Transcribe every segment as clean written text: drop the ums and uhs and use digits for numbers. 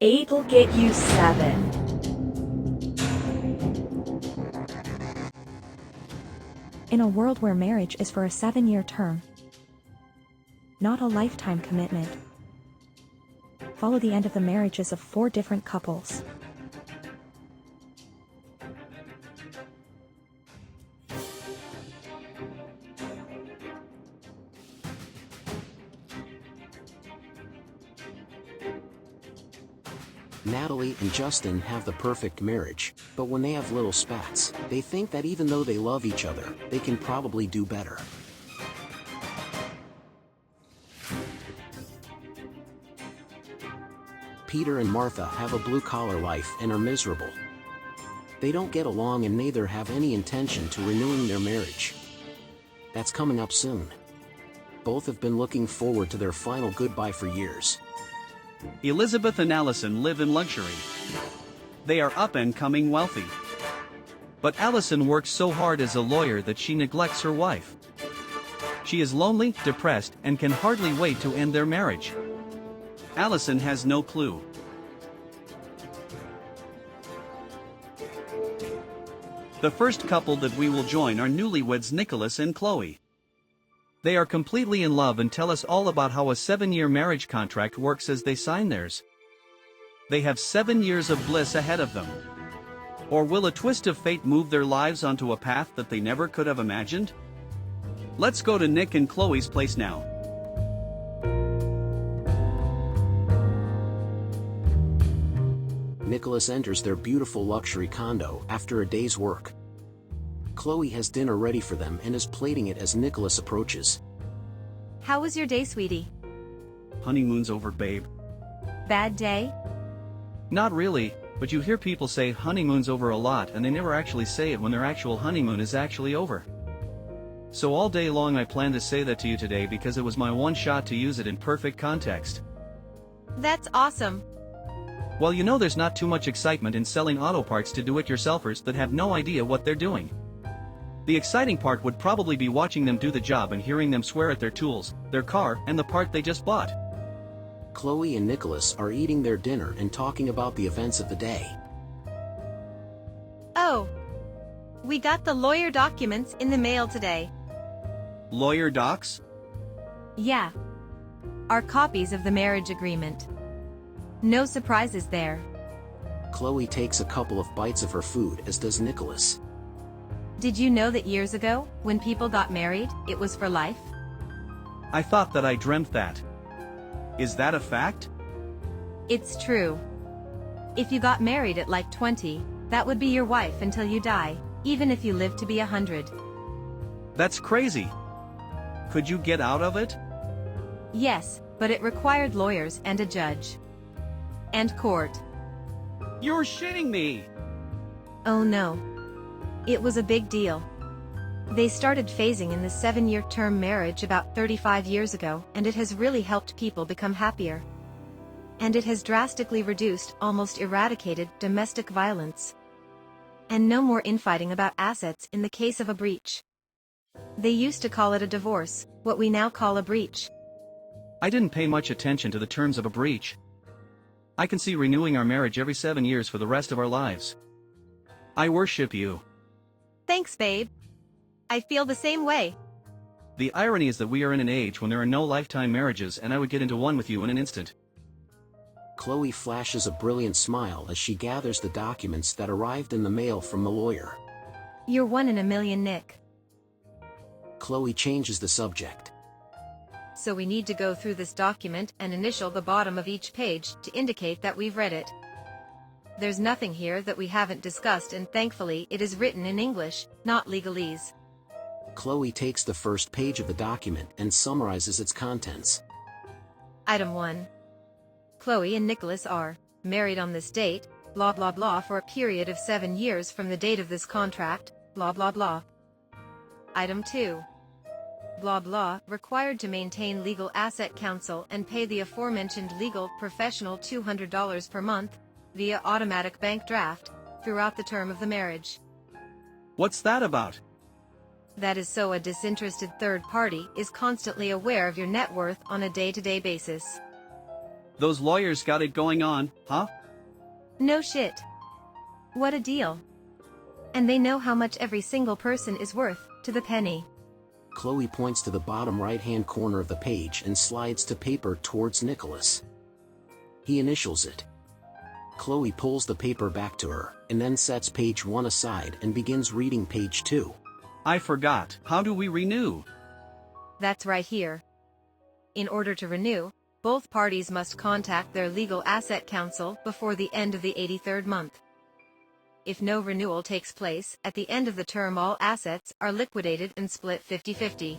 Eight'll get you 7. In a world where marriage is for a 7-year term, not a lifetime commitment, follow the end of the marriages of 4 different couples. Natalie and Justin have the perfect marriage, but when they have little spats, they think that even though they love each other, they can probably do better. Peter and Martha have a blue-collar life and are miserable. They don't get along and neither have any intention to renewing their marriage. That's coming up soon. Both have been looking forward to their final goodbye for years. Elizabeth and Allison live in luxury. They are up and coming wealthy. But Allison works so hard as a lawyer that she neglects her wife. She is lonely, depressed, and can hardly wait to end their marriage. Allison has no clue. The first couple that we will join are newlyweds Nicholas and Chloe. They are completely in love and tell us all about how a 7-year marriage contract works as they sign theirs. They have 7 years of bliss ahead of them. Or will a twist of fate move their lives onto a path that they never could have imagined? Let's go to Nick and Chloe's place now. Nicholas enters their beautiful luxury condo after a day's work. Chloe has dinner ready for them and is plating it as Nicholas approaches. How was your day, sweetie? Honeymoon's over, babe. Bad day? Not really, but you hear people say honeymoon's over a lot and they never actually say it when their actual honeymoon is actually over. So all day long I plan to say that to you today because it was my one shot to use it in perfect context. That's awesome. Well, you know there's not too much excitement in selling auto parts to do-it-yourselfers that have no idea what they're doing. The exciting part would probably be watching them do the job and hearing them swear at their tools, their car, and the part they just bought. Chloe and Nicholas are eating their dinner and talking about the events of the day. Oh. We got the lawyer documents in the mail today. Lawyer docs? Yeah. Our copies of the marriage agreement. No surprises there. Chloe takes a couple of bites of her food, as does Nicholas. Did you know that years ago, when people got married, it was for life? I thought that I dreamt that. Is that a fact? It's true. If you got married at like 20, that would be your wife until you die, even if you live to be 100. That's crazy. Could you get out of it? Yes, but it required lawyers and a judge. And court. You're shitting me! Oh no. It was a big deal. They started phasing in the 7-year term marriage about 35 years ago, and it has really helped people become happier. And it has drastically reduced, almost eradicated, domestic violence. And no more infighting about assets in the case of a breach. They used to call it a divorce, what we now call a breach. I didn't pay much attention to the terms of a breach. I can see renewing our marriage every 7 years for the rest of our lives. I worship you. Thanks, babe. I feel the same way. The irony is that we are in an age when there are no lifetime marriages and I would get into one with you in an instant. Chloe flashes a brilliant smile as she gathers the documents that arrived in the mail from the lawyer. You're 1 in a million, Nick. Chloe changes the subject. So we need to go through this document and initial the bottom of each page to indicate that we've read it. There's nothing here that we haven't discussed, and thankfully it is written in English, not legalese. Chloe takes the first page of the document and summarizes its contents. Item 1. Chloe and Nicholas are married on this date, blah blah blah, for a period of 7 years from the date of this contract, blah blah blah. Item 2. Blah blah, required to maintain legal asset counsel and pay the aforementioned legal professional $200 per month, via automatic bank draft, throughout the term of the marriage. What's that about? That is so a disinterested third party is constantly aware of your net worth on a day-to-day basis. Those lawyers got it going on, huh? No shit. What a deal. And they know how much every single person is worth, to the penny. Chloe points to the bottom right-hand corner of the page and slides the paper towards Nicholas. He initials it. Chloe pulls the paper back to her, and then sets page 1 aside and begins reading page 2. I forgot. How do we renew? That's right here. In order to renew, both parties must contact their legal asset counsel before the end of the 83rd month. If no renewal takes place, at the end of the term all assets are liquidated and split 50-50.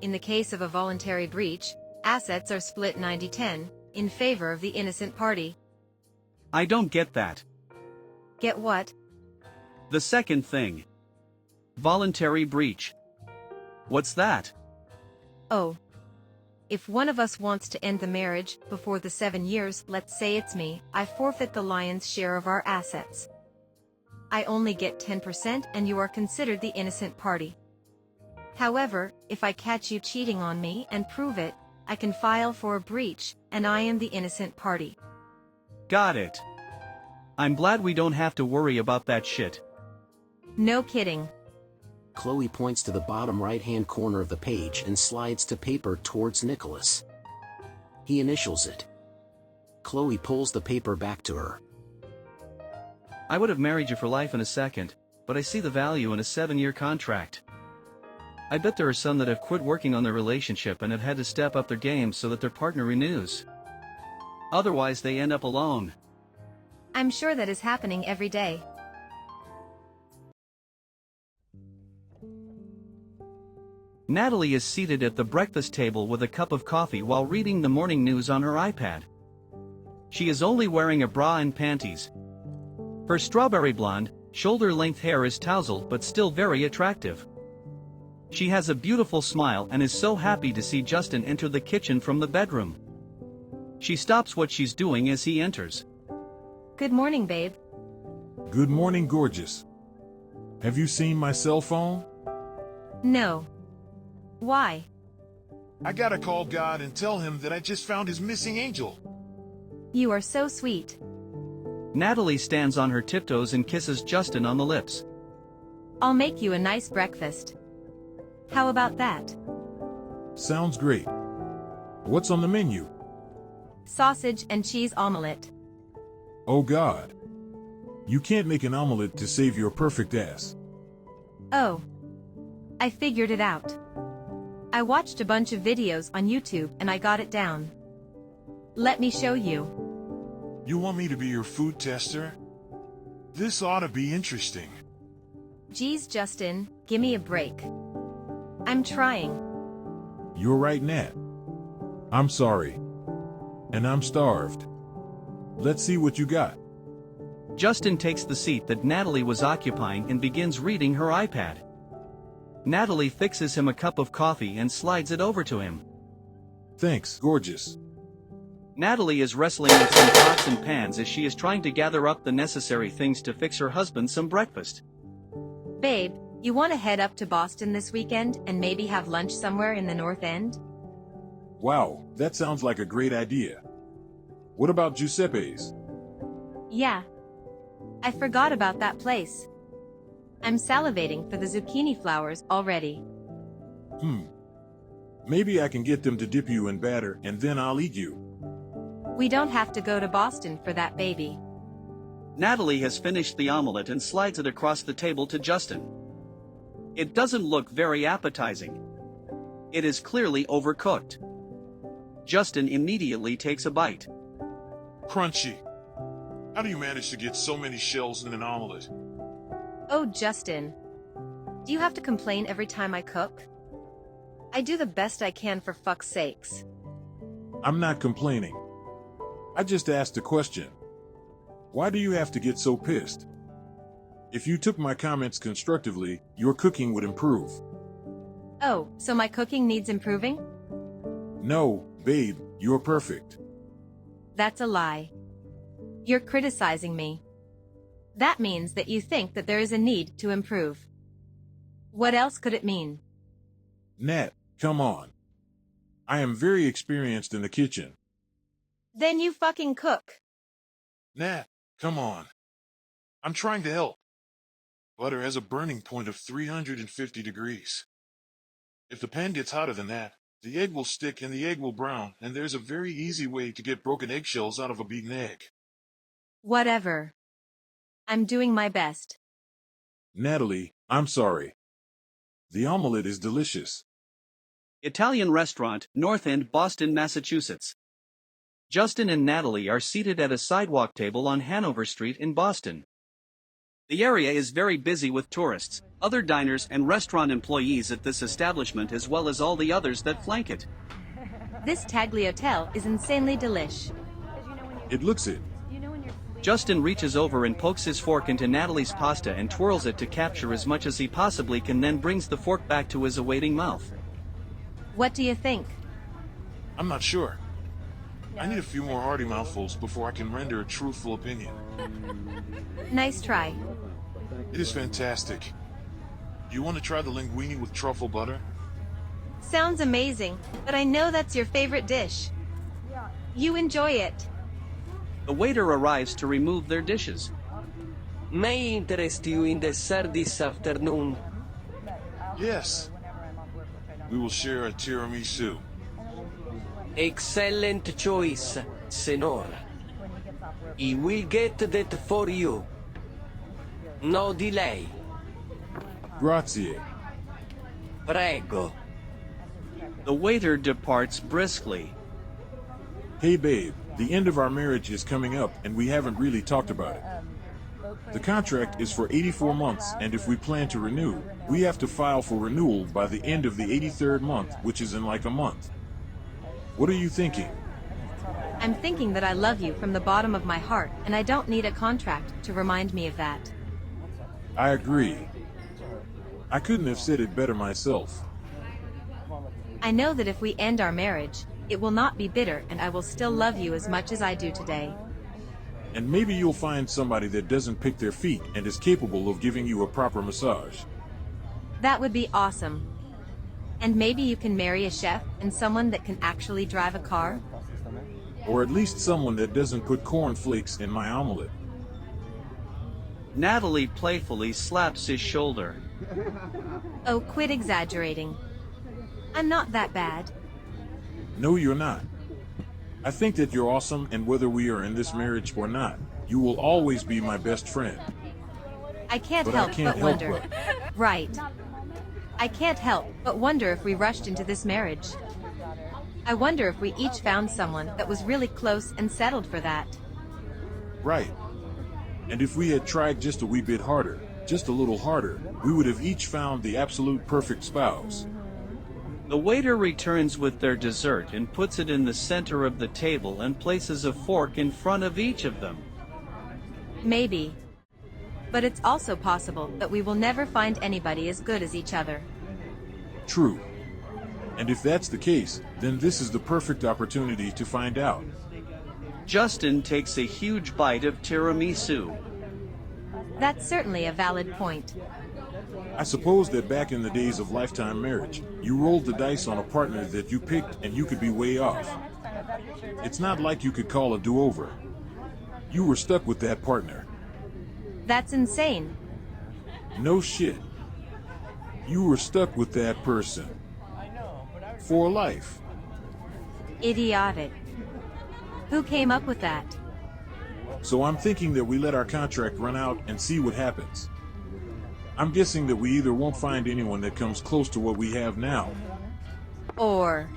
In the case of a voluntary breach, assets are split 90-10, in favor of the innocent party. I don't get that. Get what? The second thing. Voluntary breach. What's that? Oh. If one of us wants to end the marriage before the 7 years, let's say it's me, I forfeit the lion's share of our assets. I only get 10% and you are considered the innocent party. However, if I catch you cheating on me and prove it, I can file for a breach, and I am the innocent party. Got it. I'm glad we don't have to worry about that shit. No kidding. Chloe points to the bottom right-hand corner of the page and slides the paper towards Nicholas. He initials it. Chloe pulls the paper back to her. I would have married you for life in a second, but I see the value in a 7-year contract. I bet there are some that have quit working on their relationship and have had to step up their game so that their partner renews. Otherwise they end up alone. I'm sure that is happening every day. Natalie is seated at the breakfast table with a cup of coffee while reading the morning news on her iPad. She is only wearing a bra and panties. Her strawberry blonde, shoulder-length hair is tousled but still very attractive. She has a beautiful smile and is so happy to see Justin enter the kitchen from the bedroom. She stops what she's doing as he enters. Good morning, babe. Good morning, gorgeous. Have you seen my cell phone? No. Why? I gotta call God and tell him that I just found his missing angel. You are so sweet. Natalie stands on her tiptoes and kisses Justin on the lips. I'll make you a nice breakfast. How about that? Sounds great. What's on the menu? Sausage and cheese omelette. Oh God. You can't make an omelet to save your perfect ass. Oh. I figured it out. I watched a bunch of videos on YouTube and I got it down. Let me show you. You want me to be your food tester? This ought to be interesting. Geez, Justin, gimme a break. I'm trying. You're right, Nat. I'm sorry. And I'm starved. Let's see what you got. Justin takes the seat that Natalie was occupying and begins reading her iPad. Natalie fixes him a cup of coffee and slides it over to him. Thanks, gorgeous. Natalie is wrestling with some pots and pans as she is trying to gather up the necessary things to fix her husband some breakfast. Babe, you want to head up to Boston this weekend and maybe have lunch somewhere in the North End? Wow, that sounds like a great idea. What about Giuseppe's? Yeah. I forgot about that place. I'm salivating for the zucchini flowers already. Maybe I can get them to dip you in batter and then I'll eat you. We don't have to go to Boston for that, baby. Natalie has finished the omelet and slides it across the table to Justin. It doesn't look very appetizing. It is clearly overcooked. Justin immediately takes a bite. Crunchy. How do you manage to get so many shells in an omelet? Oh, Justin. Do you have to complain every time I cook? I do the best I can for fuck's sakes. I'm not complaining. I just asked a question. Why do you have to get so pissed? If you took my comments constructively, your cooking would improve. Oh, so my cooking needs improving? No, babe, you're perfect. That's a lie. You're criticizing me. That means that you think that there is a need to improve. What else could it mean? Nat, come on. I am very experienced in the kitchen. Then you fucking cook. Nat, come on. I'm trying to help. Butter has a burning point of 350 degrees. If the pan gets hotter than that, the egg will stick and the egg will brown, and there's a very easy way to get broken eggshells out of a beaten egg. Whatever. I'm doing my best. Natalie, I'm sorry. The omelet is delicious. Italian restaurant, North End, Boston, Massachusetts. Justin and Natalie are seated at a sidewalk table on Hanover Street in Boston. The area is very busy with tourists, other diners and restaurant employees at this establishment as well as all the others that flank it. This tagliatelle is insanely delish. It looks it. Justin reaches over and pokes his fork into Natalie's pasta and twirls it to capture as much as he possibly can, then brings the fork back to his awaiting mouth. What do you think? I'm not sure. I need a few more hearty mouthfuls before I can render a truthful opinion. Nice try. It is fantastic. Do you want to try the linguine with truffle butter? Sounds amazing, but I know that's your favorite dish. You enjoy it. The waiter arrives to remove their dishes. May interest you in dessert this afternoon. Yes. We will share a tiramisu. Excellent choice, Senor. I will get that for you. No delay. Grazie. Prego. The waiter departs briskly. Hey babe, the end of our marriage is coming up and we haven't really talked about it. The contract is for 84 months, and if we plan to renew, we have to file for renewal by the end of the 83rd month, which is in like a month. What are you thinking? I'm thinking that I love you from the bottom of my heart, and I don't need a contract to remind me of that. I agree. I couldn't have said it better myself. I know that if we end our marriage, it will not be bitter and I will still love you as much as I do today. And maybe you'll find somebody that doesn't pick their feet and is capable of giving you a proper massage. That would be awesome. And maybe you can marry a chef and someone that can actually drive a car? Or at least someone that doesn't put cornflakes in my omelet. Natalie playfully slaps his shoulder. Oh, quit exaggerating. I'm not that bad. No, you're not. I think that you're awesome, and whether we are in this marriage or not, you will always be my best friend. I can't But help I can't but help wonder. but. Right. I can't help but wonder if we rushed into this marriage. I wonder if we each found someone that was really close and settled for that. Right. And if we had tried just a wee bit harder, just a little harder, we would have each found the absolute perfect spouse. The waiter returns with their dessert and puts it in the center of the table and places a fork in front of each of them. Maybe. But it's also possible that we will never find anybody as good as each other. True. And if that's the case, then this is the perfect opportunity to find out. Justin takes a huge bite of tiramisu. That's certainly a valid point. I suppose that back in the days of lifetime marriage, you rolled the dice on a partner that you picked and you could be way off. It's not like you could call a do-over. You were stuck with that partner. That's insane. No shit. You were stuck with that person. For life. Idiotic. Who came up with that? So I'm thinking that we let our contract run out and see what happens. I'm guessing that we either won't find anyone that comes close to what we have now, Or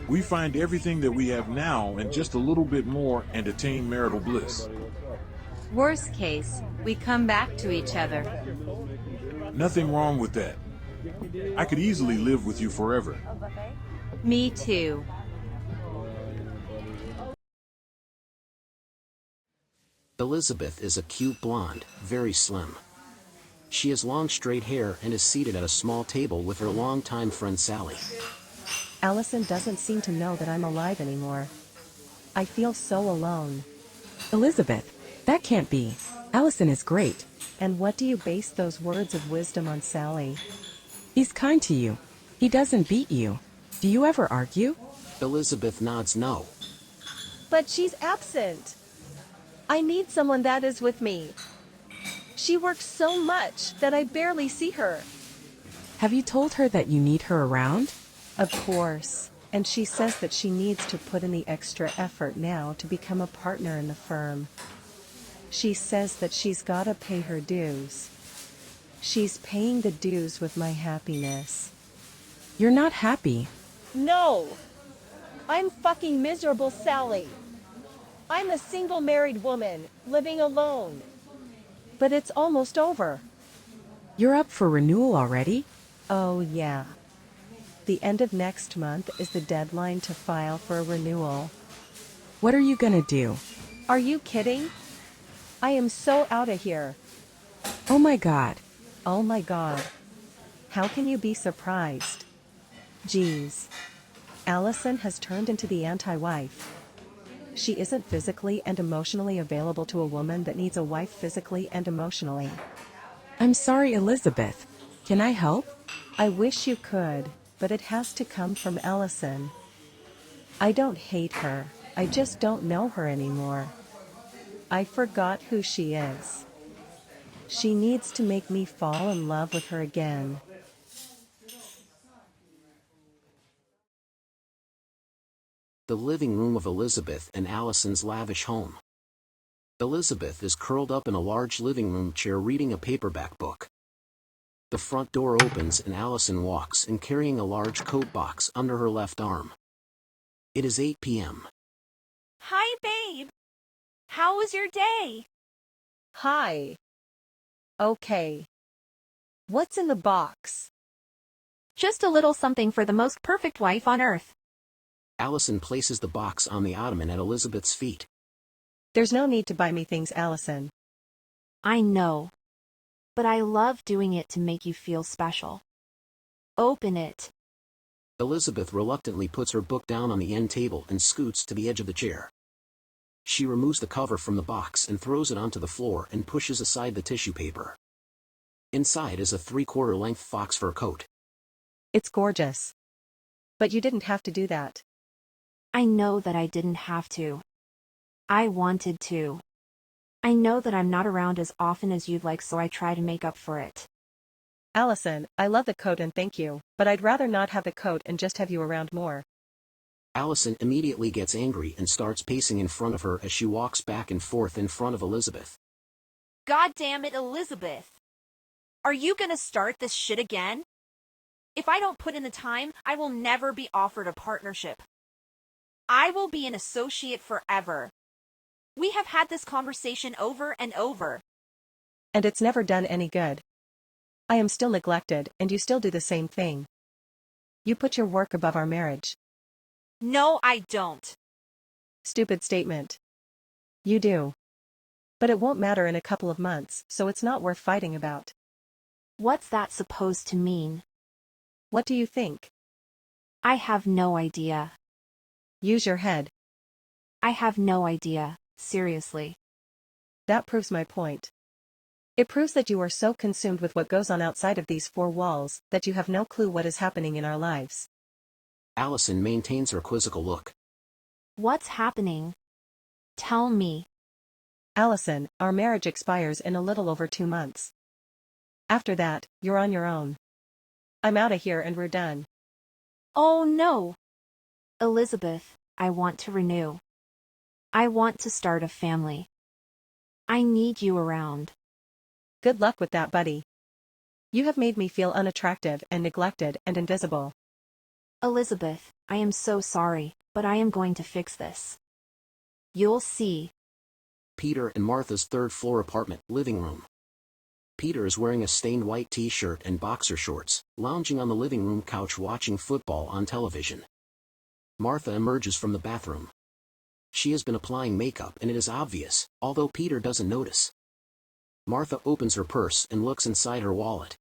we find everything that we have now and just a little bit more and attain marital bliss. worst case, we come back to each other. Nothing wrong with that. I could easily live with you forever. Me too. Elizabeth is a cute blonde, very slim. She has long straight hair and is seated at a small table with her longtime friend Sally. Allison doesn't seem to know that I'm alive anymore. I feel so alone. Elizabeth, that can't be. Allison is great. And what do you base those words of wisdom on, Sally? He's kind to you. He doesn't beat you. Do you ever argue? Elizabeth nods no. But she's absent. I need someone that is with me. She works so much that I barely see her. Have you told her that you need her around? Of course. And she says that she needs to put in the extra effort now to become a partner in the firm. She says that she's gotta pay her dues. She's paying the dues with my happiness. You're not happy. No! I'm fucking miserable, Sally. I'm a single married woman, living alone. But it's almost over. You're up for renewal already? Oh yeah. The end of next month is the deadline to file for a renewal. What are you gonna do? Are you kidding? I am so out of here. Oh my god. Oh my god. How can you be surprised? Geez. Allison has turned into the anti-wife. She isn't physically and emotionally available to a woman that needs a wife physically and emotionally. I'm sorry, Elizabeth. Can I help? I wish you could, but it has to come from Allison. I don't hate her, I just don't know her anymore. I forgot who she is. She needs to make me fall in love with her again. The living room of Elizabeth and Allison's lavish home. Elizabeth is curled up in a large living room chair reading a paperback book. The front door opens and Allison walks in carrying a large coat box under her left arm. It is 8 p.m. Hi, babe. How was your day? Hi. Okay. What's in the box? Just a little something for the most perfect wife on earth. Allison places the box on the ottoman at Elizabeth's feet. There's no need to buy me things, Allison. I know. But I love doing it to make you feel special. Open it. Elizabeth reluctantly puts her book down on the end table and scoots to the edge of the chair. She removes the cover from the box and throws it onto the floor and pushes aside the tissue paper. Inside is a 3/4 length fox fur coat. It's gorgeous. But you didn't have to do that. I know that I didn't have to. I wanted to. I know that I'm not around as often as you'd like, so I try to make up for it. Allison, I love the coat and thank you, but I'd rather not have the coat and just have you around more. Allison immediately gets angry and starts pacing in front of her as she walks back and forth in front of Elizabeth. God damn it, Elizabeth. Are you gonna start this shit again? If I don't put in the time, I will never be offered a partnership. I will be an associate forever. We have had this conversation over and over. And it's never done any good. I am still neglected, and you still do the same thing. You put your work above our marriage. No, I don't. Stupid statement. You do. But it won't matter in a couple of months, so it's not worth fighting about. What's that supposed to mean? What do you think? I have no idea. Use your head. I have no idea, seriously. That proves my point. It proves that you are so consumed with what goes on outside of these four walls that you have no clue what is happening in our lives. Allison maintains her quizzical look. What's happening? Tell me. Allison, our marriage expires in a little over 2 months. After that, you're on your own. I'm out of here and we're done. Oh no. Elizabeth, I want to renew. I want to start a family. I need you around. Good luck with that, buddy. You have made me feel unattractive and neglected and invisible. Elizabeth, I am so sorry, but I am going to fix this. You'll see. Peter and Martha's third-floor apartment living room. Peter is wearing a stained white t-shirt and boxer shorts, lounging on the living room couch watching football on television. Martha emerges from the bathroom. She has been applying makeup and it is obvious, although Peter doesn't notice. Martha opens her purse and looks inside her wallet.